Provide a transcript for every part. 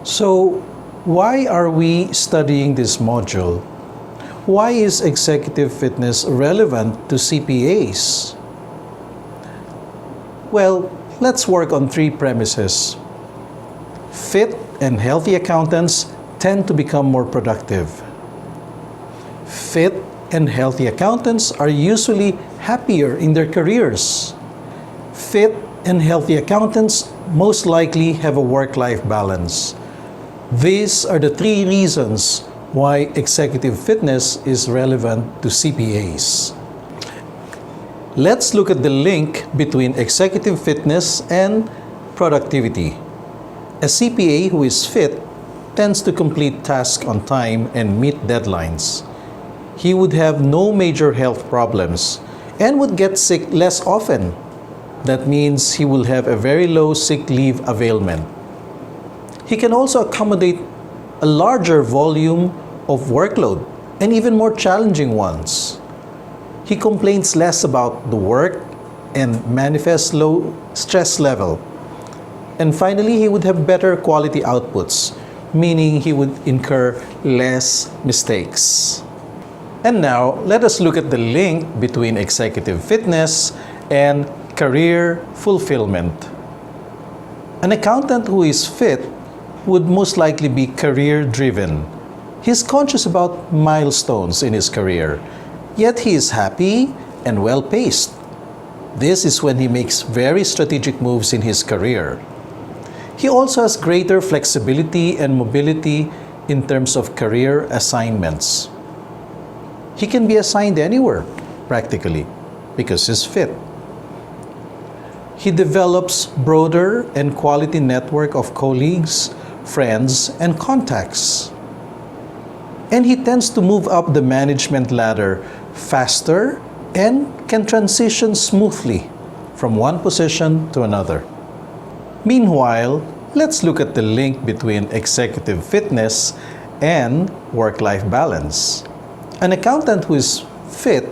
So, why are we studying this module? Why is executive fitness relevant to CPAs? Well, let's work on three premises. Fit and healthy accountants tend to become more productive. Fit and healthy accountants are usually happier in their careers. Fit and healthy accountants most likely have a work-life balance. These are the three reasons why executive fitness is relevant to CPAs. Let's look at the link between executive fitness and productivity. A CPA who is fit tends to complete tasks on time and meet deadlines. He would have no major health problems and would get sick less often. That means he will have a very low sick leave availment. He can also accommodate a larger volume of workload and even more challenging ones. He complains less about the work and manifests low stress level. And finally, he would have better quality outputs, meaning he would incur less mistakes. And now, let us look at the link between executive fitness and career fulfillment. An accountant who is fit would most likely be career-driven. He's conscious about milestones in his career, yet he is happy and well-paced. This is when he makes very strategic moves in his career. He also has greater flexibility and mobility in terms of career assignments. He can be assigned anywhere, practically, because he's fit. He develops broader and quality network of colleagues, friends, and contacts. And he tends to move up the management ladder faster and can transition smoothly from one position to another. Meanwhile, let's look at the link between executive fitness and work-life balance. An accountant who is fit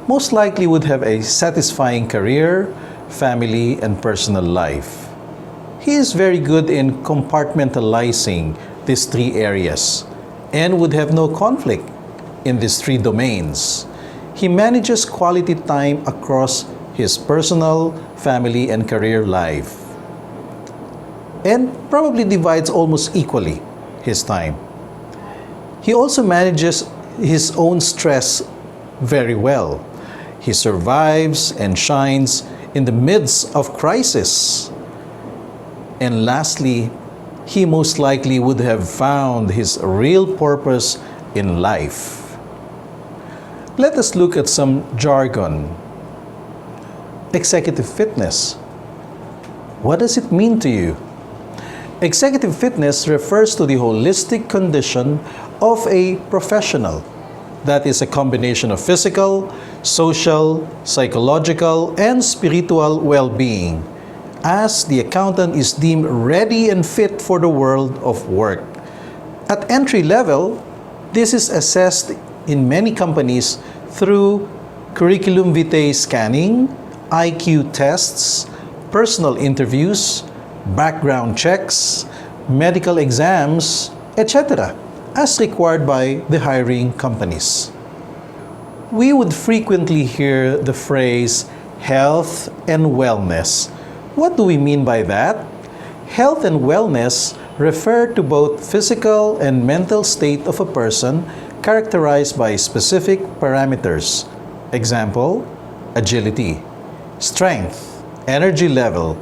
most likely would have a satisfying career, family, and personal life. He is very good in compartmentalizing these three areas and would have no conflict in these three domains. He manages quality time across his personal, family, and career life, and probably divides almost equally his time. He also manages his own stress very well. He survives and shines in the midst of crisis. And lastly, he most likely would have found his real purpose in life. Let us look at some jargon. Executive fitness. What does it mean to you? Executive fitness refers to the holistic condition of a professional. That is a combination of physical, social, psychological, and spiritual well-being, as the accountant is deemed ready and fit for the world of work. At entry level, this is assessed in many companies through curriculum vitae scanning, IQ tests, personal interviews, background checks, medical exams, etc., as required by the hiring companies. We would frequently hear the phrase health and wellness. What do we mean by that? Health and wellness refer to both physical and mental state of a person characterized by specific parameters. Example, agility, strength, energy level,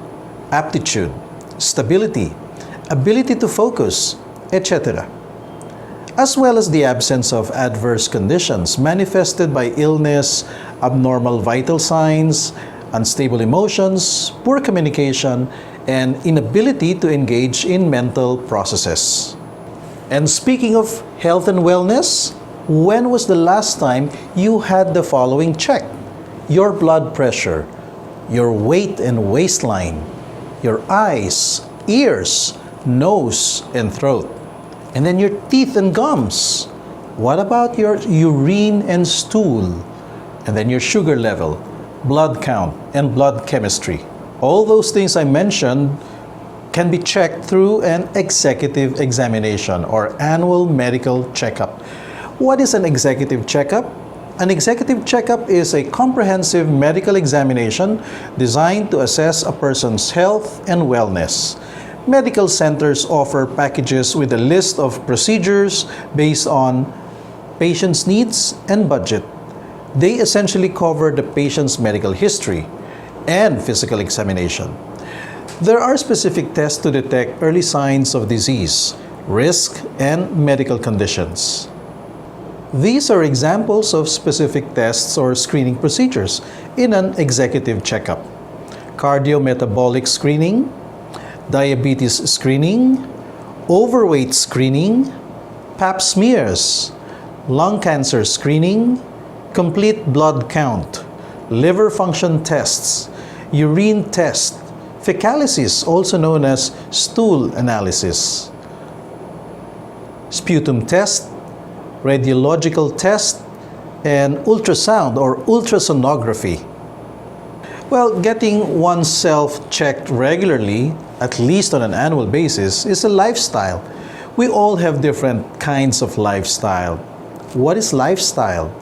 aptitude, stability, ability to focus, etc., as well as the absence of adverse conditions manifested by illness, abnormal vital signs, unstable emotions, poor communication, and inability to engage in mental processes. And speaking of health and wellness, when was the last time you had the following check? Your blood pressure, your weight and waistline, your eyes, ears, nose, and throat, and then your teeth and gums. What about your urine and stool? And then your sugar level, blood count, and blood chemistry. All those things I mentioned can be checked through an executive examination or annual medical checkup. What is an executive checkup? An executive checkup is a comprehensive medical examination designed to assess a person's health and wellness. Medical centers offer packages with a list of procedures based on patient's needs and budget. They essentially cover the patient's medical history and physical examination. There are specific tests to detect early signs of disease, risk, and medical conditions. These are examples of specific tests or screening procedures in an executive checkup: cardiometabolic screening, diabetes screening, overweight screening, pap smears, lung cancer screening, complete blood count, liver function tests, urine test, fecalysis, also known as stool analysis, sputum test, radiological test, and ultrasound or ultrasonography. Well, getting oneself checked regularly, at least on an annual basis, is a lifestyle. We all have different kinds of lifestyle. What is lifestyle?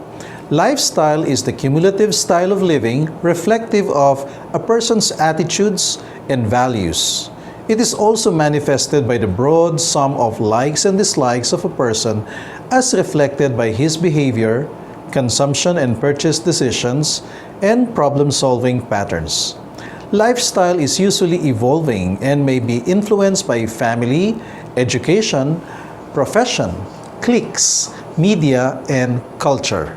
Lifestyle is the cumulative style of living reflective of a person's attitudes and values. It is also manifested by the broad sum of likes and dislikes of a person as reflected by his behavior, consumption and purchase decisions, and problem-solving patterns. Lifestyle is usually evolving and may be influenced by family, education, profession, cliques, media, and culture.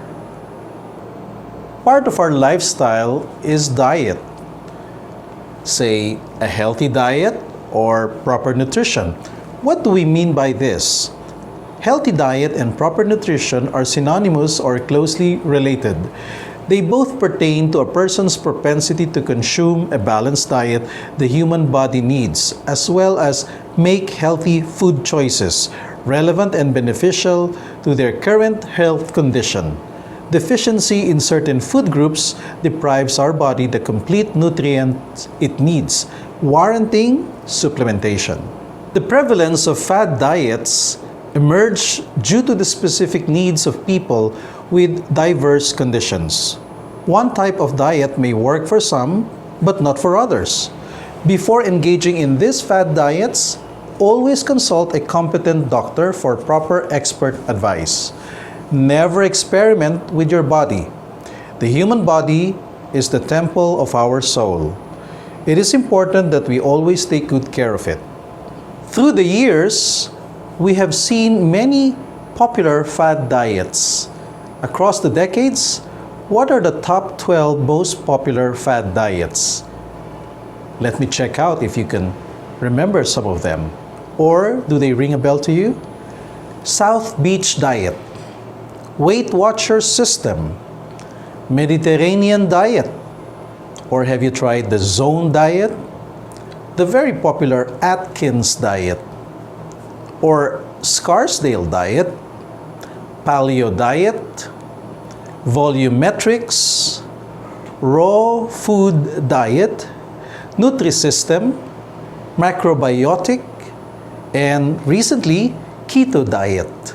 Part of our lifestyle is diet. Say, a healthy diet or proper nutrition. What do we mean by this? Healthy diet and proper nutrition are synonymous or closely related. They both pertain to a person's propensity to consume a balanced diet the human body needs, as well as make healthy food choices relevant and beneficial to their current health condition. Deficiency in certain food groups deprives our body the complete nutrients it needs, warranting supplementation. The prevalence of fad diets emerged due to the specific needs of people with diverse conditions. One type of diet may work for some, but not for others. Before engaging in these fad diets, always consult a competent doctor for proper expert advice. Never experiment with your body. The human body is the temple of our soul. It is important that we always take good care of it. Through the years, we have seen many popular fad diets. Across the decades, what are the top 12 most popular fad diets? Let me check out if you can remember some of them. Or do they ring a bell to you? South Beach Diet, Weight Watchers System, Mediterranean Diet, or have you tried the Zone Diet? The very popular Atkins Diet, or Scarsdale Diet, Paleo Diet, Volumetrics, Raw Food Diet, Nutrisystem, Macrobiotic, and recently, Keto Diet.